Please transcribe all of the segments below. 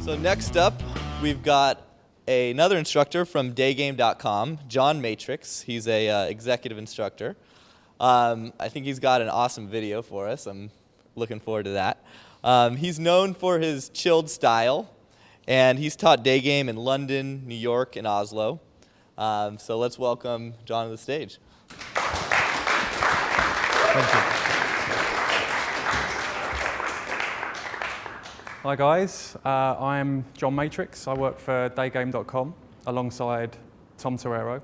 So next up, we've got another instructor from daygame.com, Jon Matrix. He's a executive instructor. I think he's got an awesome video for us. I'm looking forward to that. He's known for his chilled style, and he's taught Daygame in London, New York, and Oslo. So let's welcome Jon to the stage. Thank you. Hi guys, I'm Jon Matrix. I work for Daygame.com alongside Tom Torero.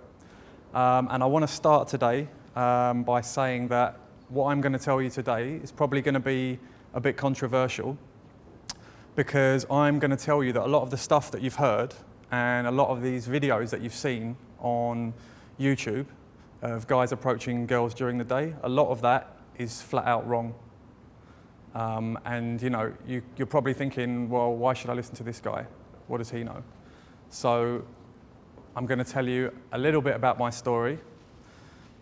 And I want to start today by saying that what I'm going to tell you today is probably going to be a bit controversial, because I'm going to tell you that a lot of the stuff that you've heard and a lot of these videos that you've seen on YouTube of guys approaching girls during the day, a lot of that is flat out wrong. And you know, you're probably thinking, well, why should I listen to this guy? What does he know? So I'm going to tell you a little bit about my story,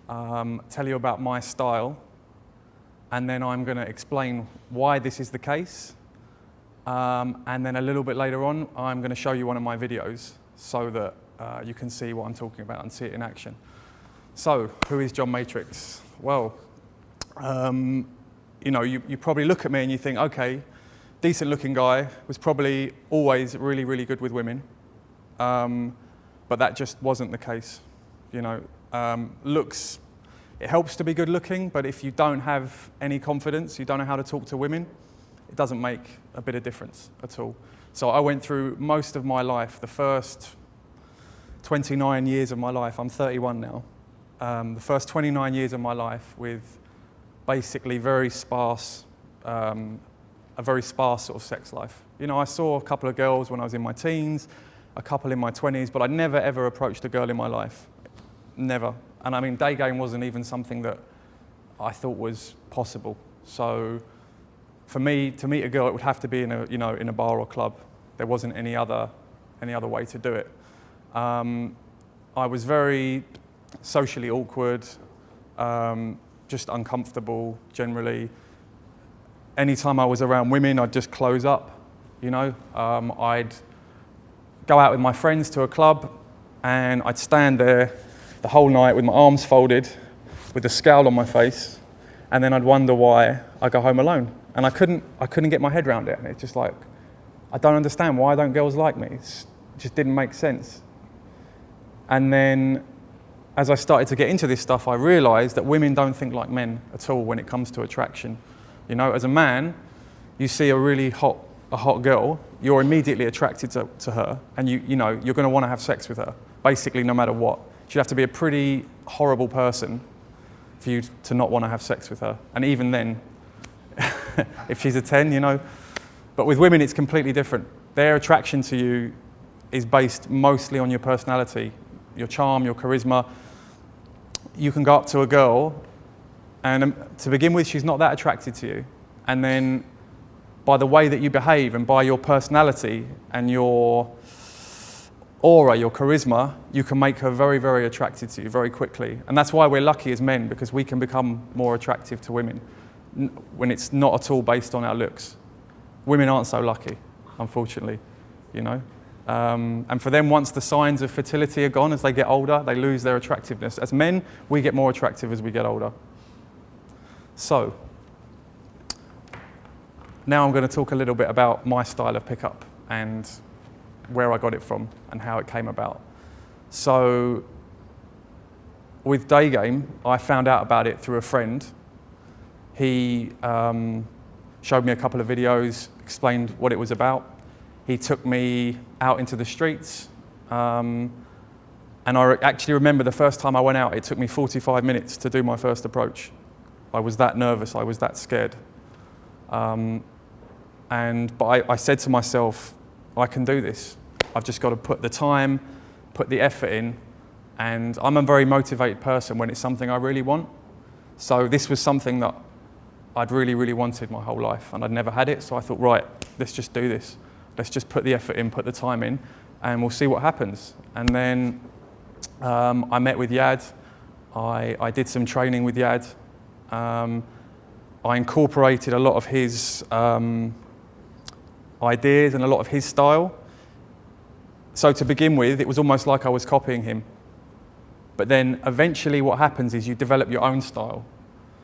tell you about my style, and then I'm going to explain why this is the case. And then a little bit later on, I'm going to show you one of my videos so that you can see what I'm talking about and see it in action. So, who is Jon Matrix? Well, you know, you probably look at me and you think, okay, decent looking guy, was probably always really, really good with women. But that just wasn't the case. You know, looks, it helps to be good looking, but if you don't have any confidence, you don't know how to talk to women, it doesn't make a bit of difference at all. So I went through most of my life, the first 29 years of my life, I'm 31 now, the first 29 years of my life with basically a very sparse sort of sex life. You know, I saw a couple of girls when I was in my teens, a couple in my 20s, but I never ever approached a girl in my life. Never. And I mean, Daygame wasn't even something that I thought was possible. So for me to meet a girl, it would have to be in a bar or club. There wasn't any other way to do it. I was very socially awkward, just uncomfortable generally. Anytime I was around women, I'd just close up, you know. I'd go out with my friends to a club and I'd stand there the whole night with my arms folded, with a scowl on my face, and then I'd wonder why I go home alone. And I couldn't get my head around it. And it's just like, I don't understand, why don't girls like me? It just didn't make sense. And then as I started to get into this stuff, I realized that women don't think like men at all when it comes to attraction. You know, as a man, you see a really hot girl, you're immediately attracted to her, and you know, you're going to want to have sex with her, basically no matter what. She'd have to be a pretty horrible person for you to not want to have sex with her. And even then, if she's a 10, you know. But with women, it's completely different. Their attraction to you is based mostly on your personality, your charm, your charisma. You can go up to a girl, and to begin with, she's not that attracted to you. And then by the way that you behave and by your personality and your aura, your charisma, you can make her very, very attracted to you very quickly. And that's why we're lucky as men, because we can become more attractive to women when it's not at all based on our looks. Women aren't so lucky, unfortunately, you know. And for them, once the signs of fertility are gone, as they get older, they lose their attractiveness. As men, we get more attractive as we get older. So, now I'm going to talk a little bit about my style of pickup and where I got it from and how it came about. So, with Daygame, I found out about it through a friend. He showed me a couple of videos, explained what it was about. He took me out into the streets, and I actually remember the first time I went out, it took me 45 minutes to do my first approach. I was that nervous, I was that scared. But I said to myself, I can do this. I've just got to put the time, put the effort in, and I'm a very motivated person when it's something I really want. So this was something that I'd really, really wanted my whole life, and I'd never had it, so I thought, right, let's just do this. Let's just put the effort in, put the time in, and we'll see what happens. And then I met with Yad. I did some training with Yad. I incorporated a lot of his ideas and a lot of his style. So to begin with, it was almost like I was copying him. But then eventually what happens is you develop your own style.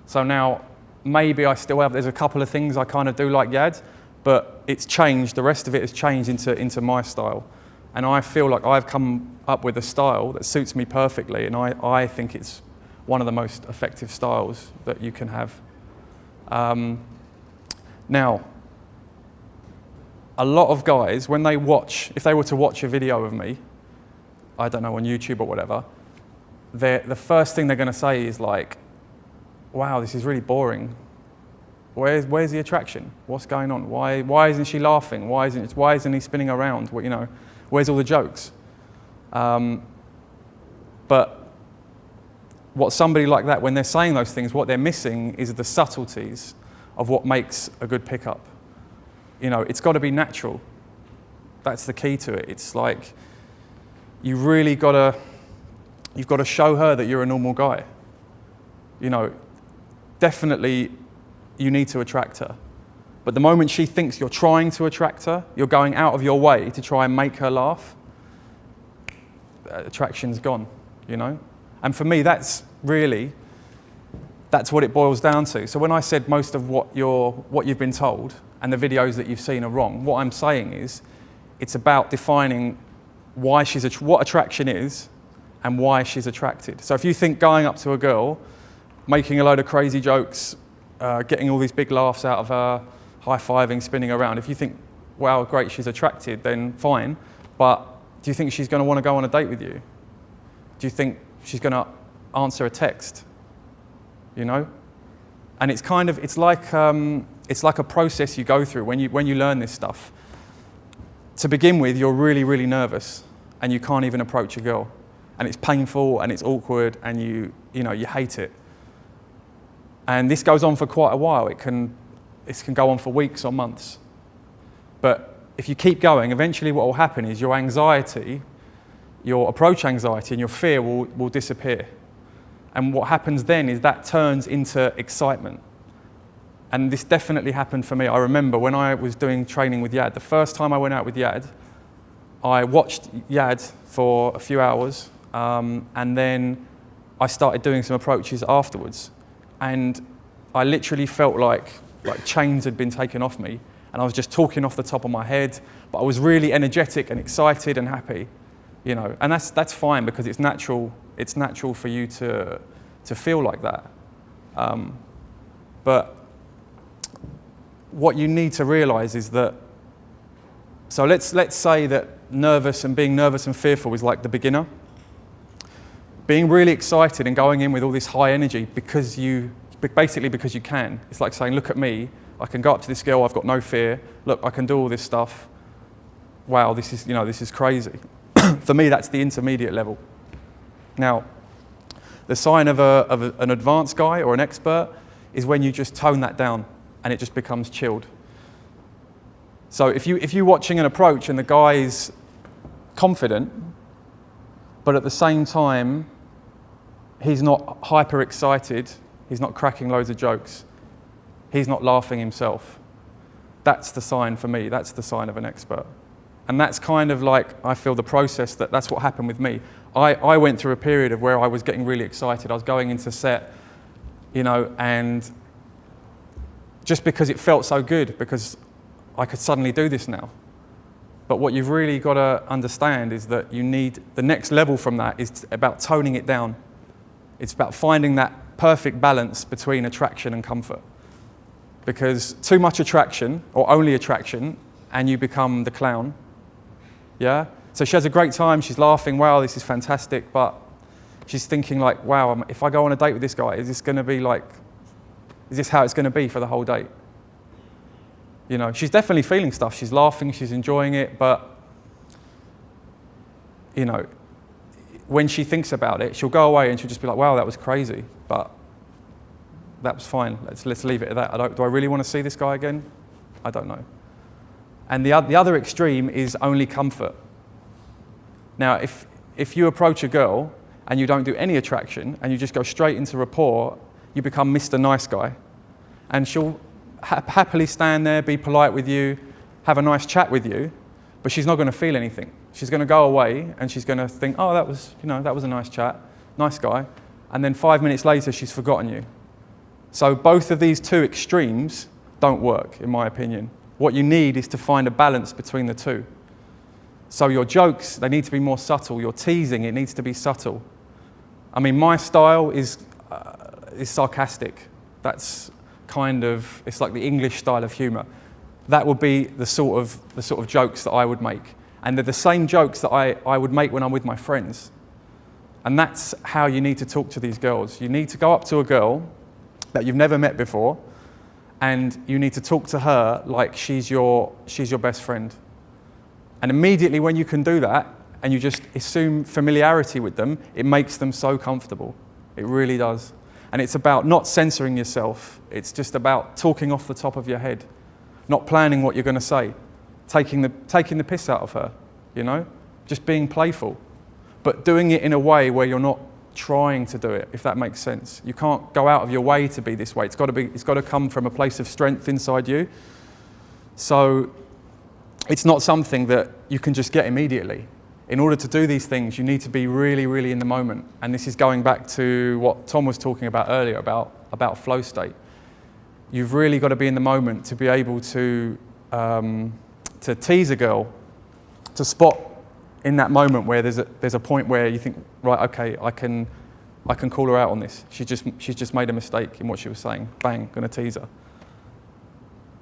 So now maybe I still have, there's a couple of things I kind of do like Yad, but it's changed, the rest of it has changed into my style. And I feel like I've come up with a style that suits me perfectly, and I think it's one of the most effective styles that you can have. Now, a lot of guys, when they watch, if they were to watch a video of me, I don't know, on YouTube or whatever, the first thing they're going to say is like, wow, this is really boring. Where's the attraction? What's going on? Why isn't she laughing? Why isn't he spinning around? You know, where's all the jokes? But what somebody like that, when they're saying those things, what they're missing is the subtleties of what makes a good pickup. You know, it's got to be natural. That's the key to it. It's like you've got to show her that you're a normal guy. You know, definitely you need to attract her. But the moment she thinks you're trying to attract her, you're going out of your way to try and make her laugh, attraction's gone, you know? And for me, that's what it boils down to. So when I said most of what you've been told and the videos that you've seen are wrong, what I'm saying is it's about defining what attraction is and why she's attracted. So if you think going up to a girl, making a load of crazy jokes, getting all these big laughs out of her, high-fiving, spinning around, if you think, wow, great, she's attracted, then fine. But do you think she's going to want to go on a date with you? Do you think she's going to answer a text? You know? And it's like a process you go through when you learn this stuff. To begin with, you're really, really nervous and you can't even approach a girl. And it's painful and it's awkward and you hate it. And this goes on for quite a while. It can go on for weeks or months. But if you keep going, eventually what will happen is your anxiety, your approach anxiety and your fear will disappear. And what happens then is that turns into excitement. And this definitely happened for me. I remember when I was doing training with Yad, the first time I went out with Yad, I watched Yad for a few hours, and then I started doing some approaches afterwards. And I literally felt like chains had been taken off me, and I was just talking off the top of my head, but I was really energetic and excited and happy, you know. And that's fine because it's natural. It's natural for you to feel like that. But what you need to realize is that, so let's say that being nervous and fearful is like the beginner. Being really excited and going in with all this high energy because you can. It's like saying, look at me, I can go up to this girl, I've got no fear, look, I can do all this stuff. Wow, this is crazy. For me, that's the intermediate level. Now, the sign of an advanced guy or an expert is when you just tone that down and it just becomes chilled. So if you're watching an approach and the guy's confident, but at the same time, he's not hyper excited, he's not cracking loads of jokes, he's not laughing himself, that's the sign for me, that's the sign of an expert. And that's kind of like, I feel the process that's what happened with me. I went through a period of where I was getting really excited. I was going into set, you know, and just because it felt so good, because I could suddenly do this now. But what you've really got to understand is that you need, the next level from that is about toning it down. It's about finding that perfect balance between attraction and comfort. Because too much attraction, or only attraction, and you become the clown. Yeah? So she has a great time, she's laughing, wow, this is fantastic, but she's thinking like, wow, if I go on a date with this guy, is this how it's going to be for the whole date? You know, she's definitely feeling stuff, she's laughing, she's enjoying it, but, you know, when she thinks about it, she'll go away and she'll just be like, wow, that was crazy, but that was fine, let's leave it at that. Do I really want to see this guy again? I don't know. And the other extreme is only comfort. Now, if you approach a girl and you don't do any attraction and you just go straight into rapport, you become Mr. Nice Guy. And she'll happily stand there, be polite with you, have a nice chat with you, but she's not going to feel anything. She's going to go away and she's going to think, oh, that was a nice chat, nice guy. And then 5 minutes later, she's forgotten you. So both of these two extremes don't work, in my opinion. What you need is to find a balance between the two. So your jokes, they need to be more subtle. Your teasing, it needs to be subtle. I mean, my style is sarcastic. That's kind of, it's like the English style of humour. That would be the sort of jokes that I would make. And they're the same jokes that I would make when I'm with my friends. And that's how you need to talk to these girls. You need to go up to a girl that you've never met before, and you need to talk to her like she's your best friend. And immediately when you can do that, and you just assume familiarity with them, it makes them so comfortable. It really does. And it's about not censoring yourself. It's just about talking off the top of your head, not planning what you're going to say, taking the piss out of her, you know? Just being playful, but doing it in a way where you're not trying to do it, if that makes sense. You can't go out of your way to be this way. It's got to come from a place of strength inside you. So it's not something that you can just get immediately. In order to do these things, you need to be really, really in the moment. And this is going back to what Tom was talking about earlier, about flow state. You've really got to be in the moment to be able to tease a girl, to spot in that moment where there's a point where you think, right, okay, I can call her out on this. She's just made a mistake in what she was saying. Bang, gonna tease her.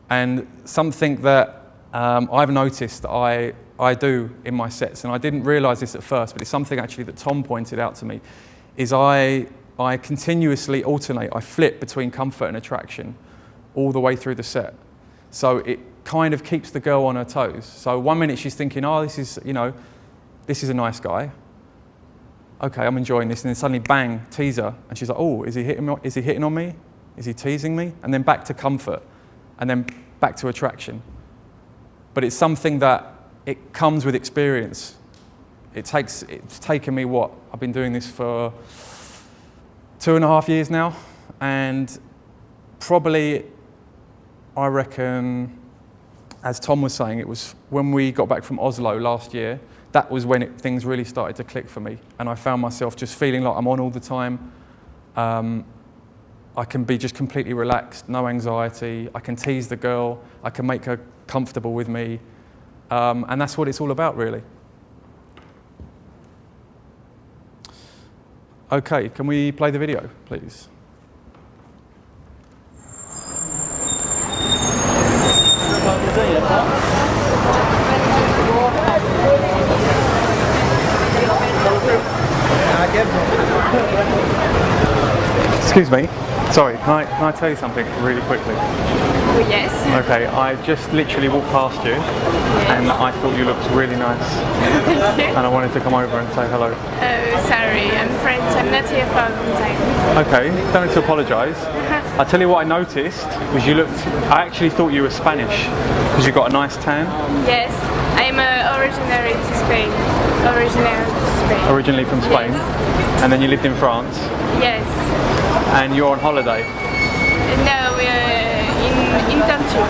And something that I've noticed that I do in my sets, and I didn't realise this at first, but it's something actually that Tom pointed out to me, is I continuously alternate. I flip between comfort and attraction all the way through the set. So it kind of keeps the girl on her toes. So 1 minute she's thinking, oh, this is a nice guy. Okay, I'm enjoying this. And then suddenly, bang, teaser. And she's like, oh, is he hitting on me? Is he teasing me? And then back to comfort. And then back to attraction. But it's something that it comes with experience. It's taken me I've been doing this for 2.5 years now. And probably, I reckon, as Tom was saying, it was when we got back from Oslo last year, that was when things really started to click for me. And I found myself just feeling like I'm on all the time. I can be just completely relaxed, no anxiety. I can tease the girl. I can make her comfortable with me. And that's what it's all about, really. Okay, can we play the video, please? Excuse me. Sorry, can I tell you something really quickly? Oh, yes. Okay, I just literally walked past you, and I thought you looked really nice. Thank you. And I wanted to come over and say hello. Oh, sorry, I'm French. I'm not here for a long time. Okay, don't need to apologise. I tell you what I noticed was I actually thought you were Spanish, because you've got a nice tan. Yes, I'm originally to Spain. Originally from Spain? Yes. And then you lived in France? Yes. And you're on holiday? No, in internship.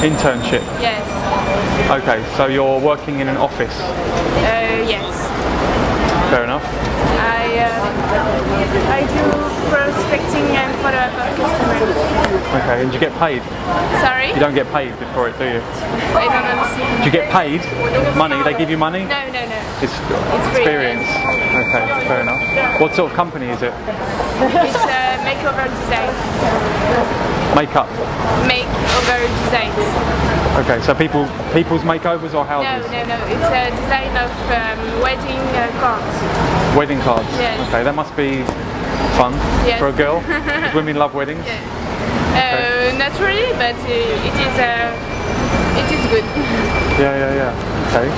Internship? Yes. Okay, so you're working in an office? Yes. Fair enough. I do prospecting and follow-up of customers. Okay, and do you get paid? Sorry? You don't get paid for it, do you? I don't understand. Do you get paid? Money? They give you money? No. It's free, experience. yes. Okay, fair enough. What sort of company is it? It's makeover design. Makeup? Makeover designs. Okay, so people's makeovers or houses? No. It's a design of wedding cards. Wedding cards? Yes. Okay, that must be fun for a girl. Women love weddings. Yes. Not really, but it is good. Yeah. Okay.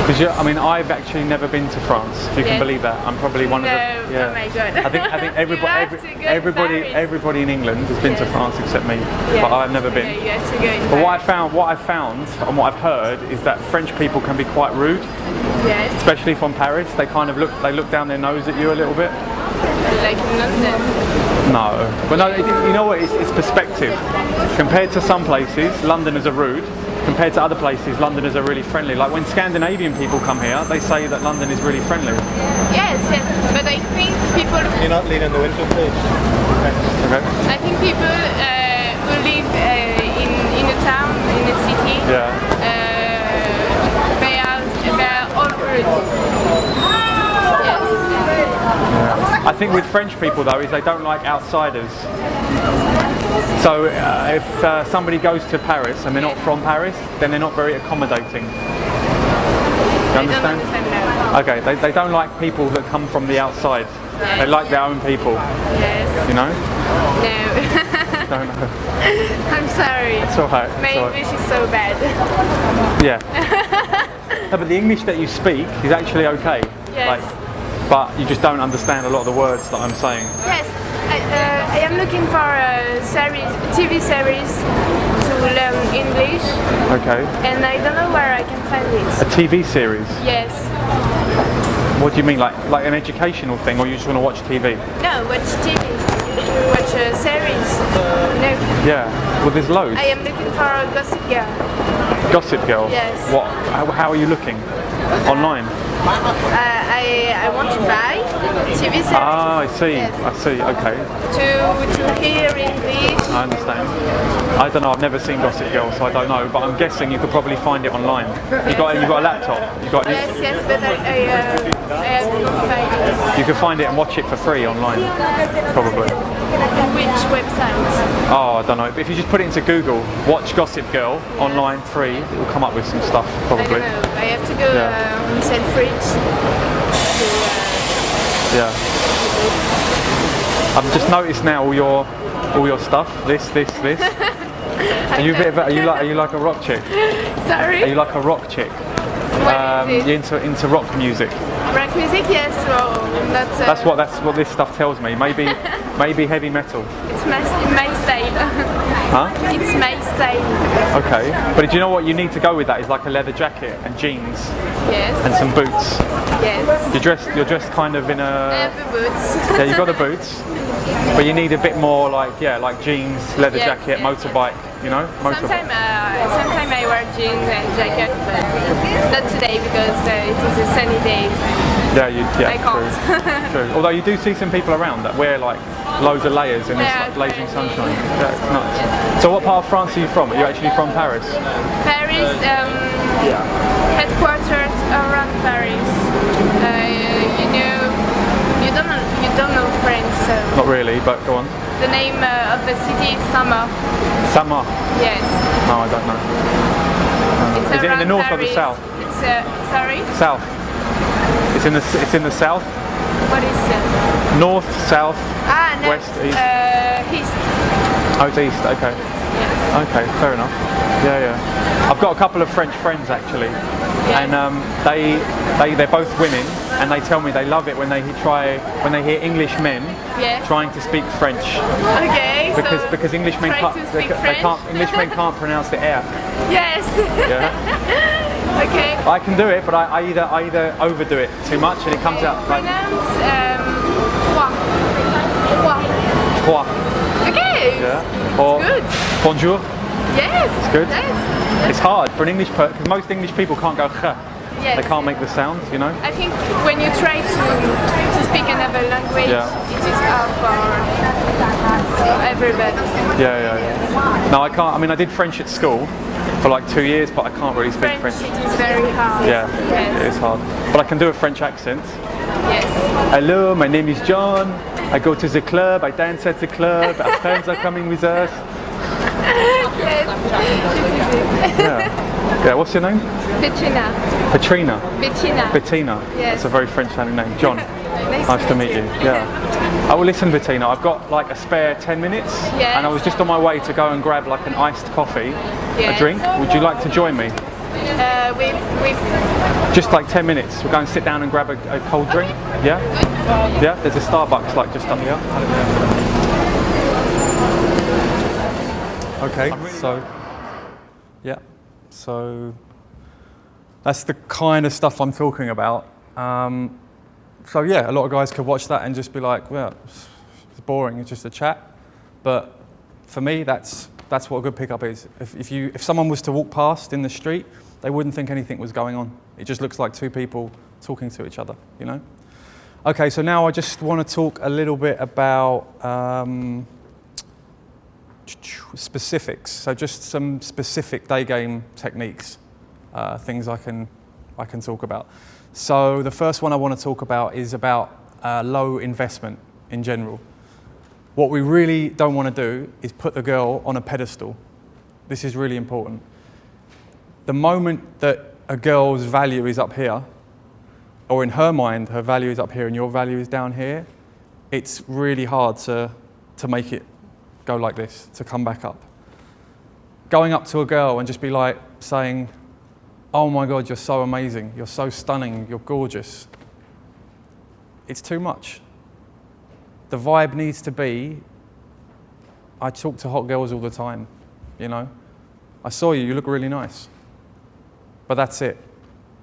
Because I've actually never been to France. If you can believe that, I'm probably one of the. Yeah. Oh my God. I think everybody in England has been to France except me, but I've never been. You have to go in But what I've found and what I've heard is that French people can be quite rude. Yes. Especially from Paris, they look down their nose at you a little bit. Like in London. No, but no, you know what? It's perspective. Compared to some places, Londoners are rude. compared to other places, Londoners are really friendly. Like when Scandinavian people come here, they say that London is really friendly. Yes, yes. But I think people. You're not leading the winter, please. Okay. I think people who live in a town, in a city. Yeah. They are all rude. Yes. Yeah. I think with French people though, is they don't like outsiders. So if somebody goes to Paris and they're not from Paris, then they're not very accommodating. You understand? No. Okay, they don't like people that come from the outside. Yes. They like their own people. Yes. You know? No. Don't know. I'm sorry. It's alright. My English is so bad. Yeah. No, but the English that you speak is actually okay. Yes. But you just don't understand a lot of the words that I'm saying. Yes. I am looking for a TV series to learn English. Okay. And I don't know where I can find A it. TV series? Yes. What do you mean, like an educational thing, or you just want to watch TV? No, watch TV. Watch a series. No. Yeah. Well, there's loads. I am looking for a Gossip Girl. Gossip Girl? Yes. What? How are you looking? Online? I want to buy TV series. Ah, I see. Yes. I see. Okay. To hear English. I understand. I don't know. I've never seen Gossip Girl, so I don't know. But I'm guessing you could probably find it online. You got a laptop. You got. Yes, but I have to find it. You can find it and watch it for free online, probably. Which website? Oh, I don't know. But if you just put it into Google, watch Gossip Girl online free, it will come up with some stuff, I probably. don't know. I have to go on Selfridge. Yeah. I've just noticed now all your stuff. This. Are you a bit of are you like a rock chick? Sorry? Are you like a rock chick? What is it? You're into rock music. Rock music, yes. Well, That's what this stuff tells me. Maybe heavy metal. It's my style. Huh? It's my style. Okay. But do you know what you need to go with that is like a leather jacket and jeans Yes. and some boots. Yes. You're dressed kind of in I a. have the boots. Yeah, you got the boots, but you need a bit more like jeans, leather Yes, jacket, yes, motorbike. You know, motorbike. Sometimes I wear jeans and jacket, but not today because it is a sunny day. Yeah, I can't. True. Although you do see some people around that wear like loads of layers in this Yeah, like, blazing apparently. sunshine. Yeah, it's nuts. So what part of France are you from? Are you actually from Paris? Paris, headquarters around Paris. You don't know French, so Not really, but go on. the name of the city is Summer. Samar? Yes. No, I don't know. It's Is it in the around north or the Paris. south? It's sorry. South. It's in the south. What is North, south. no. West, east. East. Oh, it's east. Okay. Yes. Okay, fair enough. Yeah. I've got a couple of French friends actually, Yes. and they're both women, and they tell me they love it when they hear English men Yes. trying to speak French Okay. because English men try can't to speak French. English men can't pronounce the R. Yes. Yeah. Okay. I can do it, but I either overdo it too much and it comes out like Pronounce trois. trois. Okay. Yeah. Or good. bonjour. Yes. It's good. Yes. It's hard for an English person because most English people can't go kh. Yes. They can't make the sound, you know. I think when you try to speak another language, it is hard for everybody. Yeah. No, I can't. I mean, I did French at school for like 2 years, but I can't really speak French. It is very hard. Yeah, Yes. it is hard. But I can do a French accent. Yes. Hello, my name is John. I go to the club, I dance at the club, our friends are coming with us. Yes. It is it. Yeah, what's your name? Petrina. Petrina. Bettina. Bettina. Yes. That's a very French sounding name. John. Nice to meet you. Yeah. Oh, well, listen, Bettina, I've got like a spare 10 minutes, Yes. and I was just on my way to go and grab like an iced coffee, a Yes. drink. Would you like to join me? With Just like 10 minutes. We'll go and sit down and grab a cold drink. Yeah? Yeah? There's a Starbucks like just up here. Okay, so yeah, so that's the kind of stuff I'm talking about. So yeah, a lot of guys could watch that and just be like, well, it's boring, it's just a chat. But for me, that's That's what a good pickup is. If someone was to walk past in the street, they wouldn't think anything was going on. It just looks like two people talking to each other, you know? Okay, so now I just want to talk a little bit about specifics. So just some specific day game techniques, things I can talk about. So the first one I want to talk about is about low investment in general. What we really don't want to do is put the girl on a pedestal. This is really important. The moment that a girl's value is up here, or in her mind, her value is up here and your value is down here, it's really hard to make it go like this, to come back up. Going up to a girl and just be like saying, oh my God, you're so amazing, you're so stunning, you're gorgeous. It's too much. The vibe needs to be, I talk to hot girls all the time, you know? I saw you, you look really nice. But that's it.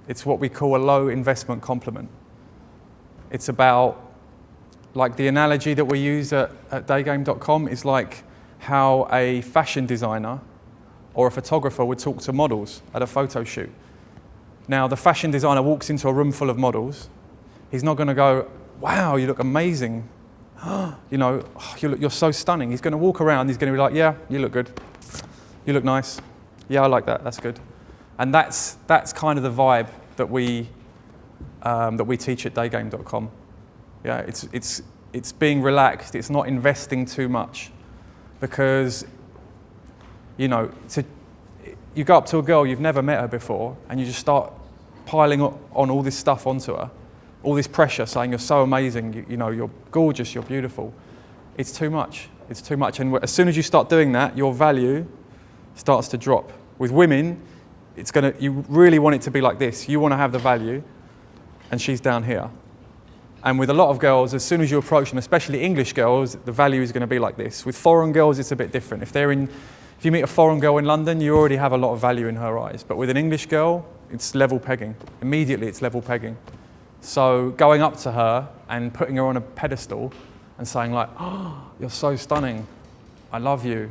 It's what we call a low investment compliment. It's about, like the analogy that we use at daygame.com is like how a fashion designer or a photographer would talk to models at a photo shoot. Now, the fashion designer walks into a room full of models. He's not going to go, wow, you look amazing. You know, you're so stunning. He's going to walk around, he's going to be like, yeah, you look good. You look nice. Yeah, I like that, that's good. And that's kind of the vibe that we teach at daygame.com. Yeah, it's being relaxed. It's not investing too much, because you know, you go up to a girl you've never met her before, and you just start piling on all this stuff onto her, all this pressure, saying you're so amazing. You know, you're gorgeous, you're beautiful. It's too much. It's too much. And as soon as you start doing that, your value starts to drop. With women, you really want it to be like this. You want to have the value, and she's down here. And with a lot of girls, as soon as you approach them, especially English girls, the value is going to be like this. With foreign girls, it's a bit different. If you meet a foreign girl in London, you already have a lot of value in her eyes. But with an English girl, it's level pegging. Immediately, it's level pegging. So going up to her and putting her on a pedestal and saying like, oh, you're so stunning. I love you.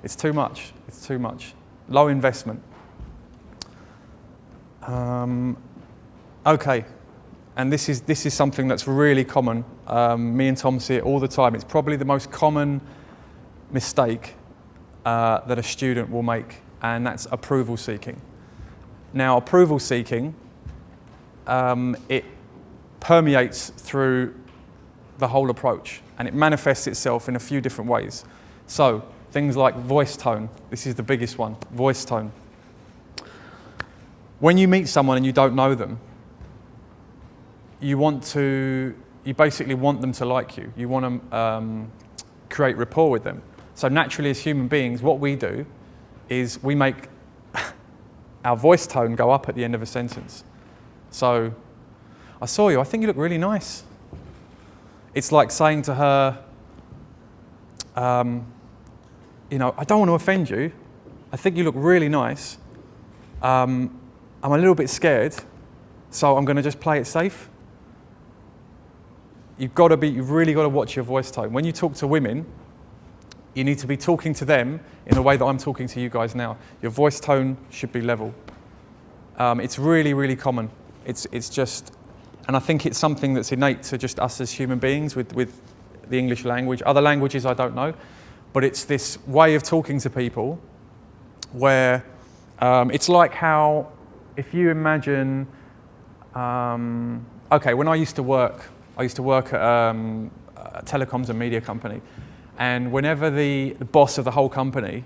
It's too much. It's too much. Low investment. Okay, and this is something that's really common. Me and Tom see it all the time. It's probably the most common mistake that a student will make, and that's approval seeking. Now, approval seeking, it permeates through the whole approach, and it manifests itself in a few different ways. So, things like voice tone. This is the biggest one, voice tone. When you meet someone and you don't know them, you basically want them to like you. You want to create rapport with them. So naturally, as human beings, what we do is we make our voice tone go up at the end of a sentence. So, I saw you, I think you look really nice. It's like saying to her, you know, I don't want to offend you. I think you look really nice. I'm a little bit scared, so I'm going to just play it safe. You've really got to watch your voice tone. When you talk to women, you need to be talking to them in the way that I'm talking to you guys now. Your voice tone should be level. It's really, really common. It's just, and I think it's something that's innate to just us as human beings with the English language. Other languages I don't know, but it's this way of talking to people where it's like how, if you imagine, okay, when I used to work at a telecoms and media company, and whenever the boss of the whole company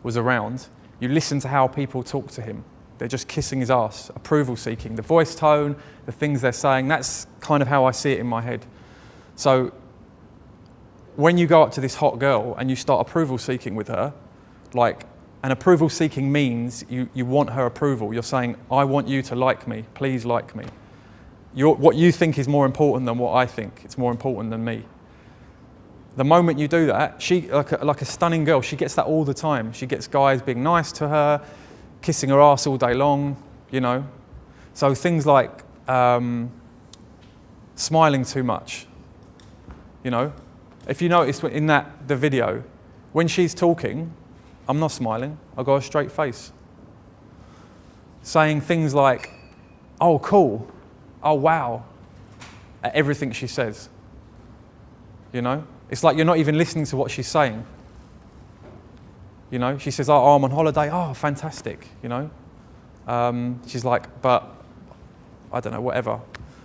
was around, you listen to how people talk to him. They're just kissing his ass, approval seeking, the voice tone, the things they're saying. That's kind of how I see it in my head. So when you go up to this hot girl and you start approval seeking with her, like, and approval seeking means you want her approval. You're saying, I want you to like me, please like me. What you think is more important than what I think. It's more important than me. The moment you do that, she, like a stunning girl, she gets that all the time. She gets guys being nice to her, kissing her ass all day long, you know. So things like smiling too much, you know. If you notice in the video, when she's talking, I'm not smiling. I've got a straight face. Saying things like, oh, cool, oh, wow, at everything she says. You know? It's like you're not even listening to what she's saying. You know? She says, oh, I'm on holiday. Oh, fantastic, you know? She's like, but, I don't know, whatever.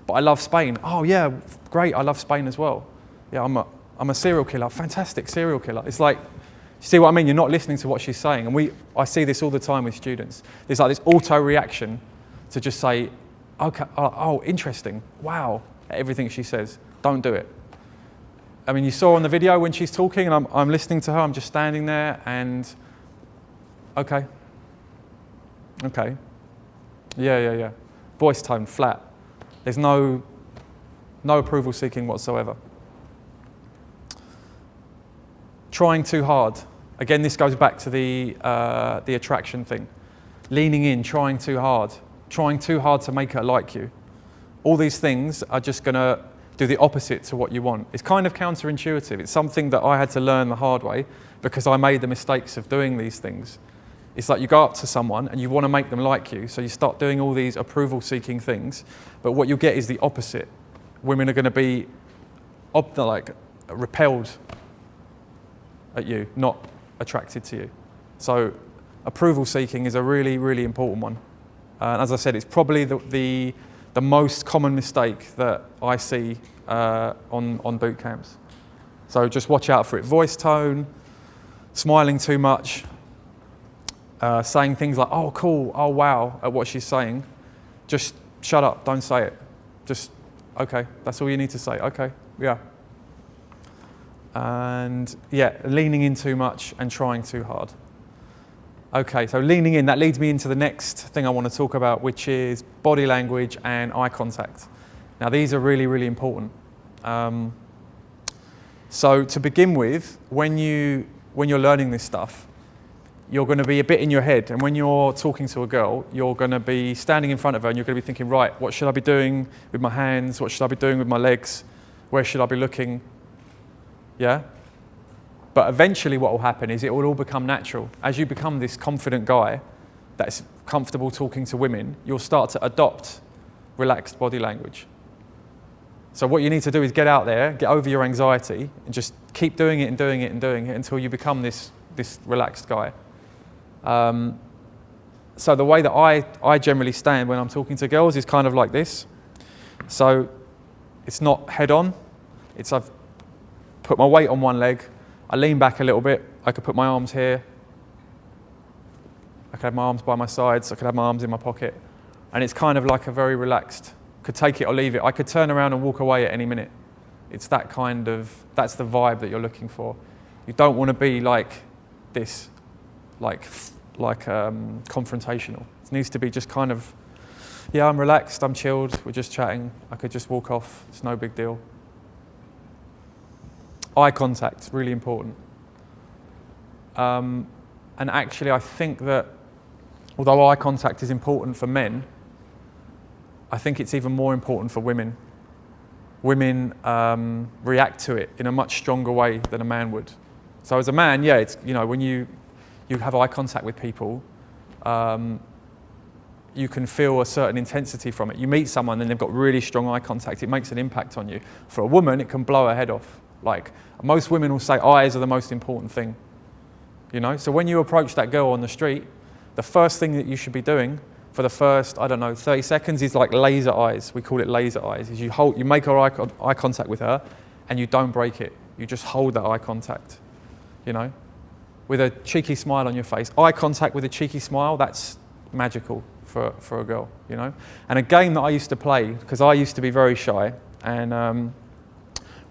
But I love Spain. Oh, yeah, great, I love Spain as well. Yeah, I'm a serial killer. Fantastic serial killer. It's like, you see what I mean? You're not listening to what she's saying. And I see this all the time with students. There's like this auto reaction to just say, okay, oh, interesting, wow, at everything she says. Don't do it. I mean, you saw on the video when she's talking and I'm listening to her, I'm just standing there and, okay. Yeah. Voice tone, flat. There's no approval seeking whatsoever. Trying too hard. Again, this goes back to the attraction thing. Leaning in, trying too hard to make her like you. All these things are just going to do the opposite to what you want. It's kind of counterintuitive. It's something that I had to learn the hard way because I made the mistakes of doing these things. It's like you go up to someone and you want to make them like you, so you start doing all these approval-seeking things, but what you'll get is the opposite. Women are going to be repelled at you, not attracted to you. So approval-seeking is a really, really important one. And as I said, it's probably the most common mistake that I see on boot camps. So just watch out for it. Voice tone, smiling too much, saying things like, oh, cool, oh, wow, at what she's saying. Just shut up, don't say it. Just, okay, that's all you need to say. Okay, yeah. And yeah, leaning in too much and trying too hard. Okay, so leaning in, that leads me into the next thing I want to talk about, which is body language and eye contact. Now, these are really, really important. So to begin with, when you're learning this stuff, you're going to be a bit in your head. And when you're talking to a girl, you're going to be standing in front of her and you're going to be thinking, right, what should I be doing with my hands? What should I be doing with my legs? Where should I be looking? Yeah? But eventually what will happen is it will all become natural. As you become this confident guy that's comfortable talking to women, you'll start to adopt relaxed body language. So what you need to do is get out there, get over your anxiety, and just keep doing it and doing it and doing it until you become this relaxed guy. So the way that I generally stand when I'm talking to girls is kind of like this. So it's not head on. It's I've put my weight on one leg, I lean back a little bit, I could put my arms here, I could have my arms by my sides, I could have my arms in my pocket, and it's kind of like a very relaxed, could take it or leave it. I could turn around and walk away at any minute. It's that kind of, that's the vibe that you're looking for. You don't want to be like this, like confrontational. It needs to be just kind of, yeah, I'm relaxed, I'm chilled, we're just chatting, I could just walk off, it's no big deal. Eye contact, really important. And actually I think that although eye contact is important for men, I think it's even more important for women. Women react to it in a much stronger way than a man would. So as a man, yeah, it's, you know, when you have eye contact with people, you can feel a certain intensity from it. You meet someone and they've got really strong eye contact, it makes an impact on you. For a woman, it can blow her head off. Like, most women will say eyes are the most important thing, you know? So when you approach that girl on the street, the first thing that you should be doing for the first, 30 seconds is like laser eyes. We call it laser eyes. Is you make eye contact with her and you don't break it. You just hold that eye contact, you know? With a cheeky smile on your face. Eye contact with a cheeky smile, that's magical for a girl, you know? And a game that I used to play, because I used to be very shy, and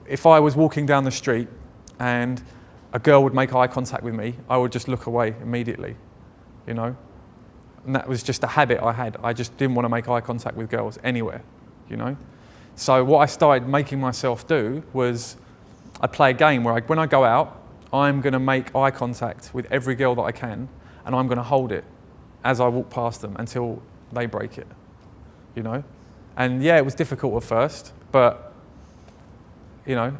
if I was walking down the street and a girl would make eye contact with me, I would just look away immediately, you know? And that was just a habit I had. I just didn't want to make eye contact with girls anywhere, you know? So what I started making myself do was I'd play a game where when I go out, I'm going to make eye contact with every girl that I can, and I'm going to hold it as I walk past them until they break it, you know? And yeah, it was difficult at first, but you know,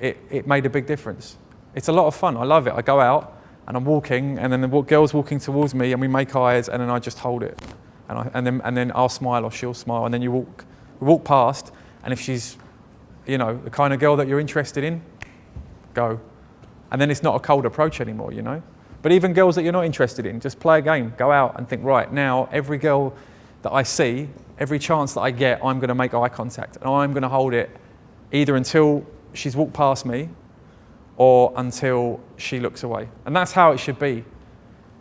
it made a big difference. It's a lot of fun. I love it. I go out and I'm walking, and then the girl's walking towards me, and we make eyes, and then I just hold it, and then I'll smile or she'll smile, and then we walk past, and if she's, you know, the kind of girl that you're interested in, go, and then it's not a cold approach anymore, you know. But even girls that you're not interested in, just play a game, go out and think, right, now every girl that I see, every chance that I get, I'm going to make eye contact, and I'm going to hold it either until she's walked past me or until she looks away. And that's how it should be.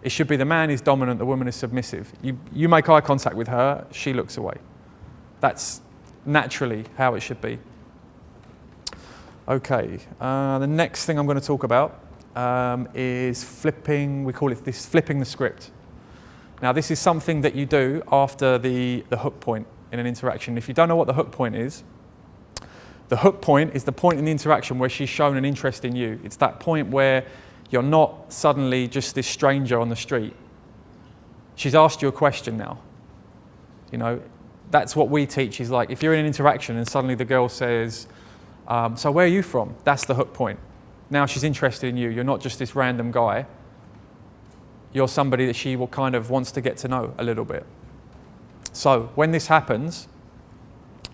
It should be the man is dominant, the woman is submissive. You make eye contact with her, she looks away. That's naturally how it should be. Okay, the next thing I'm going to talk about is flipping, we call it this flipping the script. Now this is something that you do after the hook point in an interaction. If you don't know what the hook point is, the hook point is the point in the interaction where she's shown an interest in you. It's that point where you're not suddenly just this stranger on the street. She's asked you a question now. You know, that's what we teach is like, if you're in an interaction and suddenly the girl says, so where are you from? That's the hook point. Now she's interested in you. You're not just this random guy. You're somebody that she will kind of wants to get to know a little bit. So when this happens,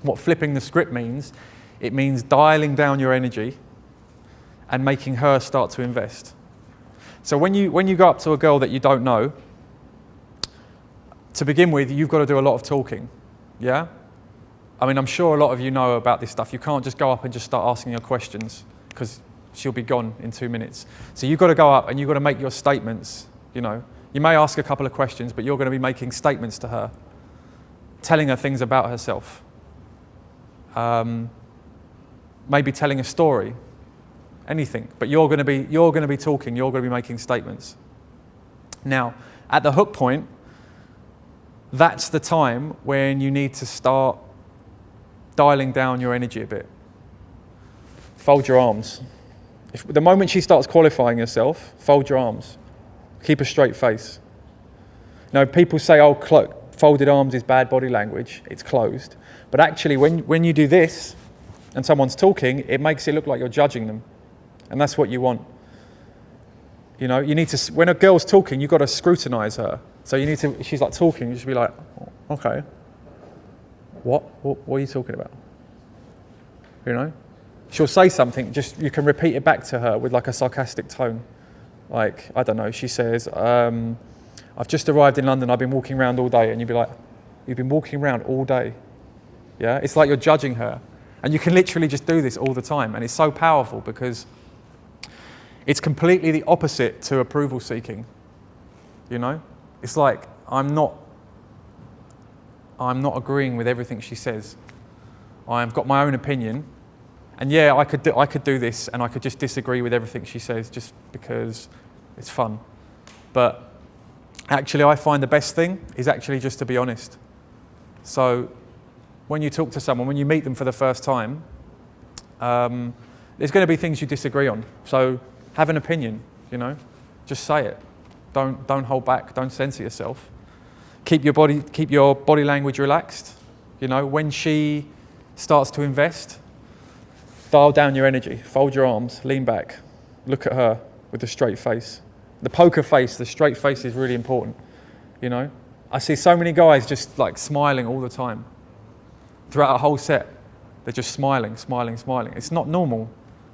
what flipping the script means, it means dialing down your energy and making her start to invest. So when you go up to a girl that you don't know, to begin with, you've got to do a lot of talking, yeah? I mean, I'm sure a lot of you know about this stuff. You can't just go up and just start asking her questions because she'll be gone in 2 minutes. So you've got to go up and you've got to make your statements, you know. You may ask a couple of questions, but you're going to be making statements to her, telling her things about herself. Maybe telling a story, anything. But you're going to be talking, you're going to be making statements. Now, at the hook point, that's the time when you need to start dialing down your energy a bit. Fold your arms. The moment she starts qualifying herself, fold your arms. Keep a straight face. Now, people say, oh, folded arms is bad body language. It's closed. But actually, when you do this and someone's talking, it makes it look like you're judging them. And that's what you want. You know, you need to, when a girl's talking, you've got to scrutinize her. So you need to, she's like talking, you should be like, oh, okay. What are you talking about? You know? She'll say something, just you can repeat it back to her with like a sarcastic tone. Like, I don't know, she says, I've just arrived in London, I've been walking around all day. And you'd be like, you've been walking around all day? Yeah, it's like you're judging her. And you can literally just do this all the time. And it's so powerful because it's completely the opposite to approval seeking. You know? It's like, I'm not agreeing with everything she says. I've got my own opinion. And yeah, I could do this and I could just disagree with everything she says just because it's fun. But actually, I find the best thing is actually just to be honest. So when you talk to someone, when you meet them for the first time, there's going to be things you disagree on. So have an opinion, you know, just say it. Don't hold back, don't censor yourself. Keep your body language relaxed. You know, when she starts to invest, dial down your energy, fold your arms, lean back, look at her with a straight face. The poker face, the straight face is really important, you know. I see so many guys just like smiling all the time. Throughout a whole set, they're just smiling, smiling, smiling. It's not normal,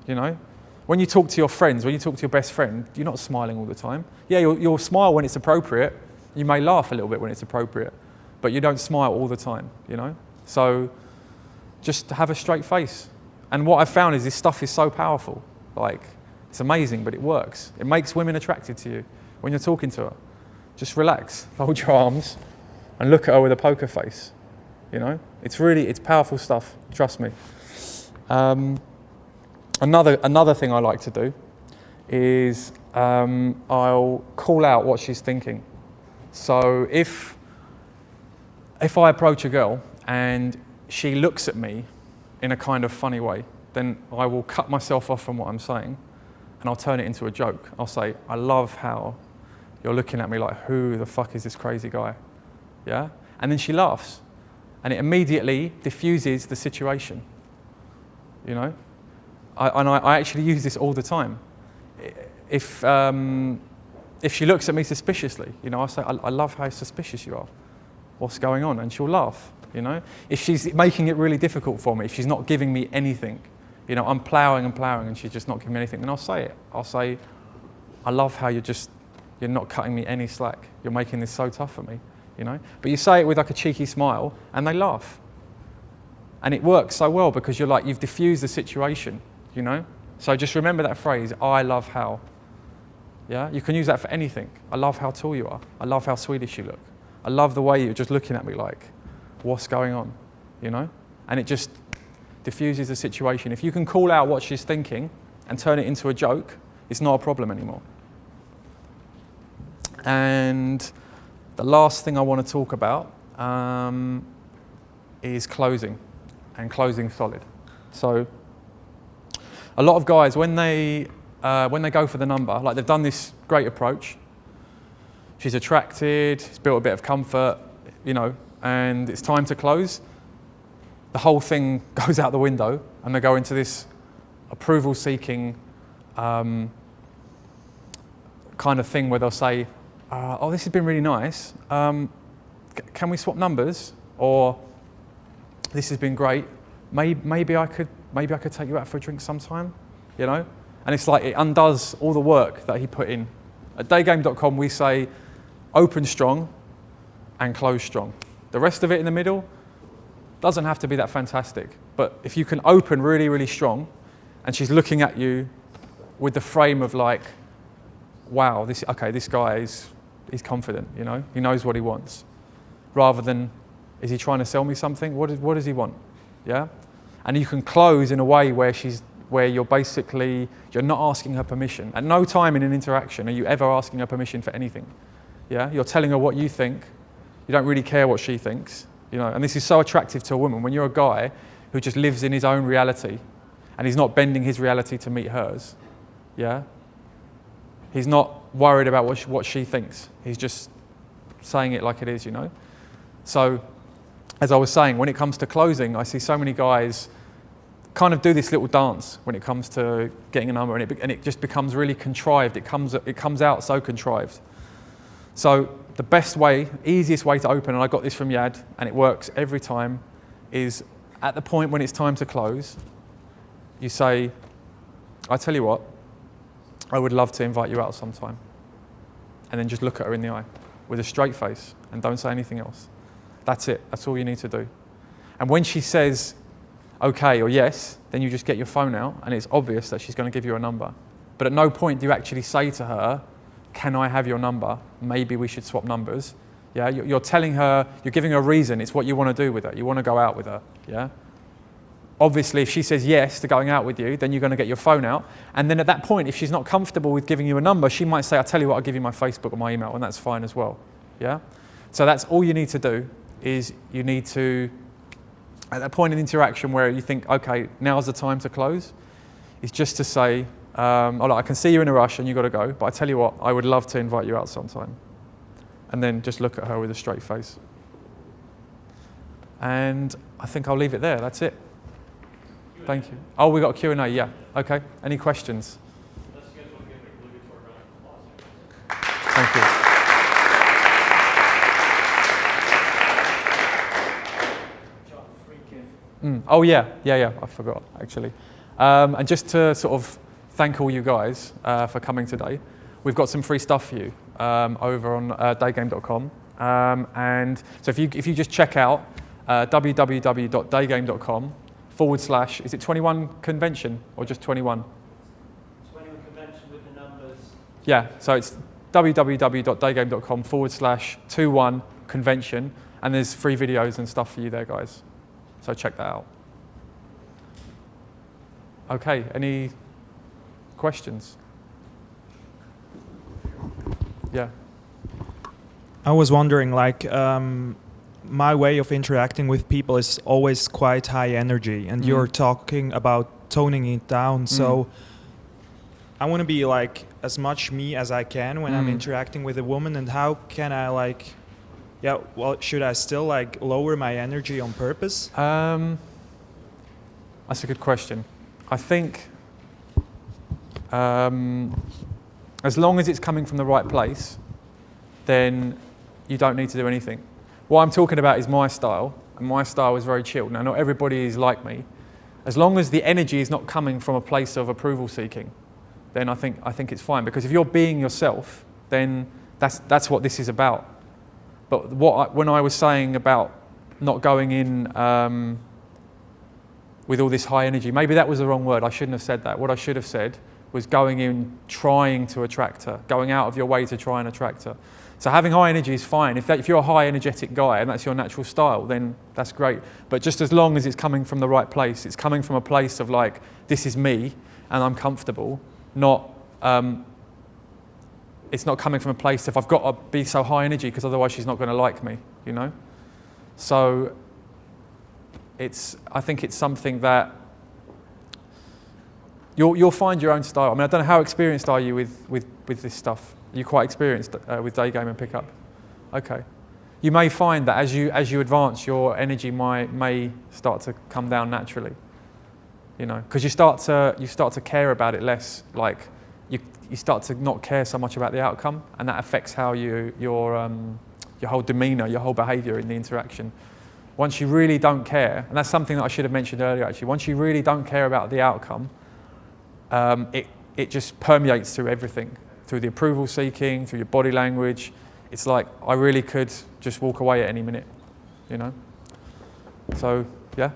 you know. When you talk to your friends, when you talk to your best friend, you're not smiling all the time. Yeah, you'll smile when it's appropriate. You may laugh a little bit when it's appropriate, but you don't smile all the time, you know. So just have a straight face. And what I've found is this stuff is so powerful. Like, it's amazing, but it works. It makes women attracted to you when you're talking to her. Just relax, fold your arms, and look at her with a poker face. You know, it's powerful stuff. Trust me. Another thing I like to do is I'll call out what she's thinking. So if I approach a girl and she looks at me in a kind of funny way, then I will cut myself off from what I'm saying and I'll turn it into a joke. I'll say, I love how you're looking at me like, who the fuck is this crazy guy? Yeah? And then she laughs. And it immediately diffuses the situation, you know? I actually use this all the time. If if she looks at me suspiciously, you know, I say, I love how suspicious you are. What's going on? And she'll laugh, you know. If she's making it really difficult for me, if she's not giving me anything, you know, I'm ploughing and she's just not giving me anything, then I'll say it. I'll say, I love how you're not cutting me any slack. You're making this so tough for me, you know. But you say it with like a cheeky smile and they laugh. And it works so well because you're like, you've diffused the situation, you know. So just remember that phrase, I love how. Yeah, you can use that for anything. I love how tall you are. I love how Swedish you look. I love the way you're just looking at me like, what's going on, you know? And it just diffuses the situation. If you can call out what she's thinking and turn it into a joke, it's not a problem anymore. And the last thing I want to talk about is closing, and closing solid. So a lot of guys, when they go for the number, like they've done this great approach, she's attracted, it's built a bit of comfort, you know, and it's time to close, the whole thing goes out the window and they go into this approval-seeking kind of thing where they'll say, oh, this has been really nice, can we swap numbers? Or this has been great, maybe I could take you out for a drink sometime, you know? And it's like it undoes all the work that he put in. At daygame.com we say open strong and close strong. The rest of it in the middle doesn't have to be that fantastic. But if you can open really, really strong and she's looking at you with the frame of like, wow, this guy he's confident, you know? He knows what he wants. Rather than, is he trying to sell me something? What does he want? Yeah? And you can close in a way where you're not asking her permission. At no time in an interaction are you ever asking her permission for anything. Yeah, you're telling her what you think. You don't really care what she thinks. You know, and this is so attractive to a woman. When you're a guy who just lives in his own reality and he's not bending his reality to meet hers, yeah, he's not worried about what she thinks. He's just saying it like it is, you know. So, as I was saying, when it comes to closing, I see so many guys kind of do this little dance when it comes to getting a number, and it just becomes really contrived. It comes out so contrived. So the best way, easiest way to open, and I got this from Yad, and it works every time, is at the point when it's time to close, you say, I tell you what, I would love to invite you out sometime. And then just look at her in the eye with a straight face and don't say anything else. That's it. That's all you need to do. And when she says okay or yes, then you just get your phone out and it's obvious that she's going to give you a number. But at no point do you actually say to her, can I have your number? Maybe we should swap numbers. Yeah, you're telling her, you're giving her a reason. It's what you want to do with her. You want to go out with her. Yeah. Obviously, if she says yes to going out with you, then you're going to get your phone out. And then at that point, if she's not comfortable with giving you a number, she might say, I'll tell you what, I'll give you my Facebook or my email, and that's fine as well. Yeah. So that's all you need to do, is you need to, at that point in interaction where you think, okay, now's the time to close, is just to say, oh, look, I can see you're in a rush and you've got to go, but I tell you what, I would love to invite you out sometime. And then just look at her with a straight face. And I think I'll leave it there. That's it. Thank you. Oh, we got a Q&A, yeah. Okay. Any questions? Thank you. Oh, yeah, I forgot, actually. And just to sort of thank all you guys for coming today, we've got some free stuff for you over on daygame.com. And so if you just check out www.daygame.com / is it 21 convention or just 21? 21 convention with the numbers. Yeah, so it's www.daygame.com / 21 convention, and there's free videos and stuff for you there, guys. So check that out. Okay, any questions? Yeah. I was wondering, like, my way of interacting with people is always quite high energy, and you're talking about toning it down. So I want to be like as much me as I can when I'm interacting with a woman. And how can I like, should I still like lower my energy on purpose? That's a good question. I think, and As long as it's coming from the right place, then you don't need to do anything. What I'm talking about is my style, and my style is very chilled. Now, not everybody is like me. As long as the energy is not coming from a place of approval seeking, then I think it's fine. Because if you're being yourself, then that's what this is about. But when I was saying about not going in with all this high energy, maybe that was the wrong word. I shouldn't have said that. What I should have said was going in trying to attract her, going out of your way to try and attract her. So having high energy is fine. If you're a high energetic guy and that's your natural style, then that's great. But just as long as it's coming from the right place, it's coming from a place of like, this is me and I'm comfortable, not, it's not coming from a place of I've got to be so high energy because otherwise she's not going to like me, you know? So I think it's something that you'll find your own style. I mean, I don't know, how experienced are you with this stuff? Are you quite experienced with Daygame and pickup? Okay. You may find that as you advance, your energy may start to come down naturally. You know, because you start to care about it less. Like you start to not care so much about the outcome, and that affects how your whole demeanour, your whole behaviour in the interaction. Once you really don't care, and that's something that I should have mentioned earlier actually. Once you really don't care about the outcome, it just permeates through everything, through the approval seeking, through your body language. It's like I really could just walk away at any minute, you know. So yeah.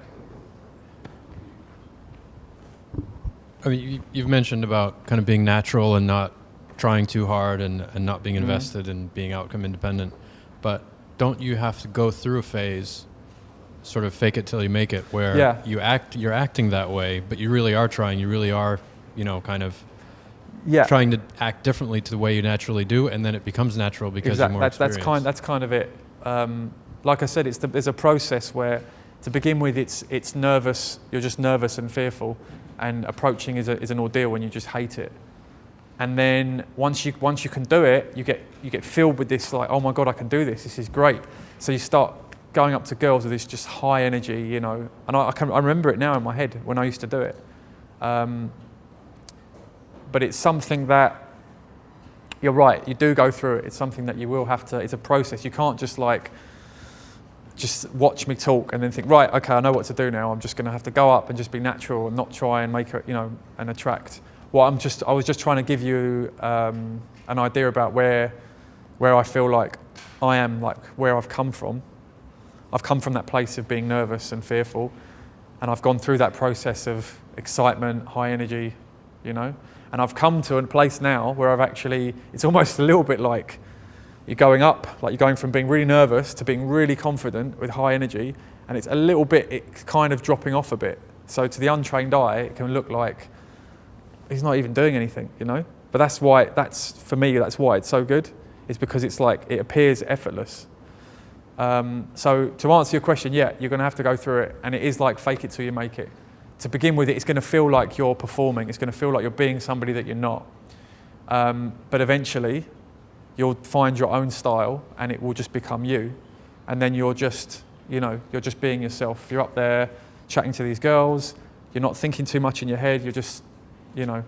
I mean, you've mentioned about kind of being natural and not trying too hard and not being invested and being outcome independent. But don't you have to go through a phase, sort of fake it till you make it, where you're acting that way, but you really are trying, you really are, you know, kind of trying to act differently to the way you naturally do, and then it becomes natural because you're more experienced. That's kind of it. Like I said, there's a process where, to begin with, it's nervous. You're just nervous and fearful, and approaching is an ordeal when you just hate it. And then once you can do it, you get filled with this like, oh my God, I can do this. This is great. So you start going up to girls with this just high energy, you know. And I remember it now in my head when I used to do it. But it's something that, you're right, you do go through it. It's something that you will have to, it's a process. You can't just watch me talk and then think, right, okay, I know what to do now. I'm just going to have to go up and just be natural and not try and make it, you know, and attract. I was just trying to give you an idea about where I feel like I am, like where I've come from. I've come from that place of being nervous and fearful, and I've gone through that process of excitement, high energy, you know. And I've come to a place now where it's almost a little bit like you're going up, like you're going from being really nervous to being really confident with high energy, and it's kind of dropping off a bit. So to the untrained eye, it can look like he's not even doing anything, you know? But that's why it's so good, is because it's like, it appears effortless. So to answer your question, yeah, you're gonna have to go through it, and it is like fake it till you make it. To begin with, it's gonna feel like you're performing, it's gonna feel like you're being somebody that you're not. But eventually, you'll find your own style, and it will just become you. And then you're just being yourself. You're up there chatting to these girls, you're not thinking too much in your head, you're just, you know,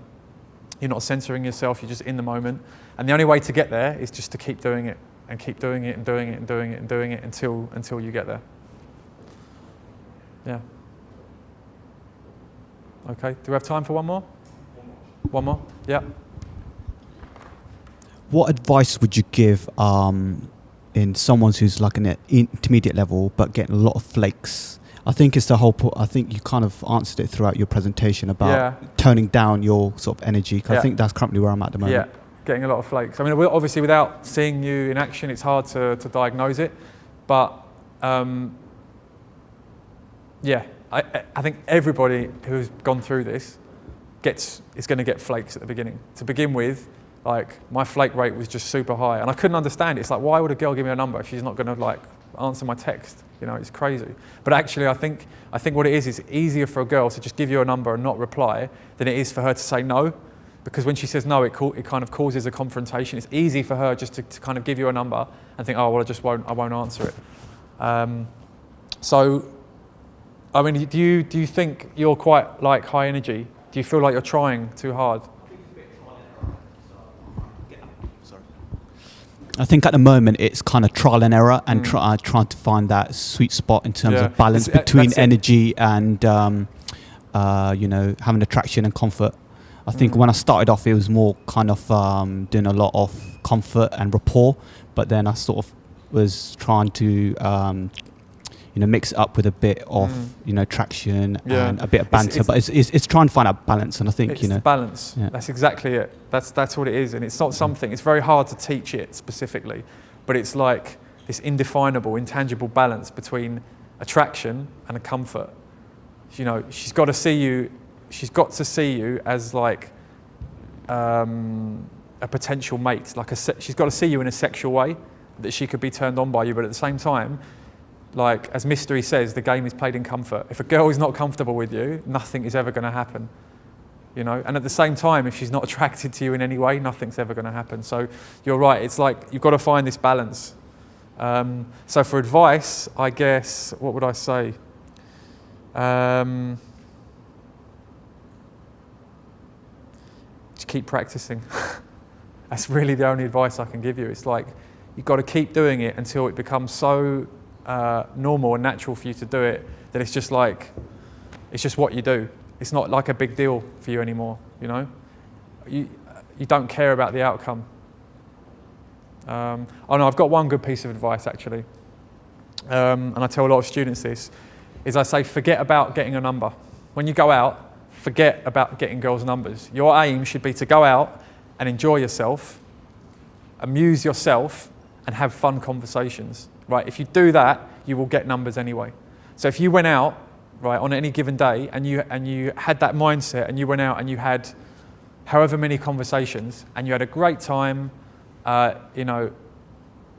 you're not censoring yourself, you're just in the moment. And the only way to get there is just to keep doing it, and keep doing it, and doing it, and doing it, and doing it until you get there. Yeah. Okay, do we have time for one more? One more? Yeah. What advice would you give in someone who's like an intermediate level but getting a lot of flakes? I think it's the whole I think you kind of answered it throughout your presentation about toning down your sort of energy, because I think that's currently where I'm at the moment. Yeah, getting a lot of flakes. I mean, obviously without seeing you in action, it's hard to diagnose it. But I think everybody who's gone through this is going to get flakes at the beginning. To begin with, like, my flake rate was just super high, and I couldn't understand it. It's like, why would a girl give me a number if she's not going to like answer my text? You know, it's crazy. But actually, I think what it is easier for a girl to just give you a number and not reply than it is for her to say no, because when she says no, it kind of causes a confrontation. It's easy for her just to kind of give you a number and think, oh well, I won't answer it. So, I mean, do you think you're quite like high energy? Do you feel like you're trying too hard? I think at the moment it's kind of trial and error and trying to find that sweet spot in terms of balance between energy and you know, having attraction and comfort. I think when I started off, it was more kind of doing a lot of comfort and rapport, but then I sort of was trying to you know, mix it up with a bit of you know, traction and a bit of banter. But it's trying to find a balance, and I think it's you know, the balance. Yeah. That's exactly it. That's what it is, and it's not something. It's very hard to teach it specifically, but it's like this indefinable, intangible balance between attraction and a comfort. You know, she's got to see you. She's got to see you as like a potential mate. Like she's got to see you in a sexual way, that she could be turned on by you, but at the same time, like as Mystery says, the game is played in comfort. If a girl is not comfortable with you, nothing is ever going to happen. You know, and at the same time, if she's not attracted to you in any way, nothing's ever going to happen. So you're right. It's like you've got to find this balance. So for advice, I guess, what would I say? Just keep practicing. That's really the only advice I can give you. It's like you've got to keep doing it until it becomes so normal and natural for you to do it that it's just like, it's just what you do. It's not like a big deal for you anymore, you know? You don't care about the outcome. Oh no, I've got one good piece of advice actually. And I tell a lot of students this, is I say forget about getting a number. When you go out, forget about getting girls' numbers. Your aim should be to go out and enjoy yourself, amuse yourself, and have fun conversations. Right? If you do that, you will get numbers anyway. So if you went out, right, on any given day and you had that mindset and you went out and you had however many conversations and you had a great time, you know,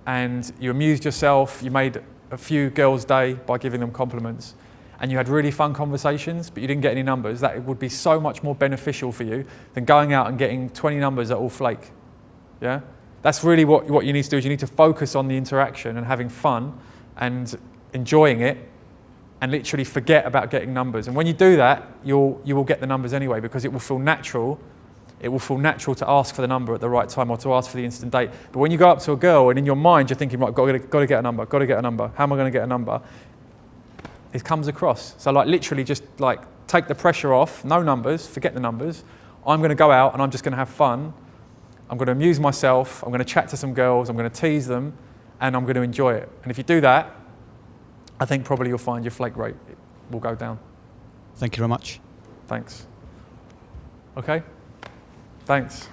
and you amused yourself, you made a few girls' day by giving them compliments, and you had really fun conversations, but you didn't get any numbers, that would be so much more beneficial for you than going out and getting 20 numbers that all flake. Yeah? That's really what you need to do, is you need to focus on the interaction and having fun and enjoying it and literally forget about getting numbers. And when you do that, you will get the numbers anyway, because it will feel natural. It will feel natural to ask for the number at the right time or to ask for the instant date. But when you go up to a girl and in your mind you're thinking, right, got to get a number, got to get a number. How am I going to get a number? It comes across. So like literally just like take the pressure off, no numbers, forget the numbers. I'm going to go out and I'm just going to have fun. I'm going to amuse myself, I'm going to chat to some girls, I'm going to tease them, and I'm going to enjoy it. And if you do that, I think probably you'll find your flake rate will go down. Thank you very much. Thanks. Okay? Thanks.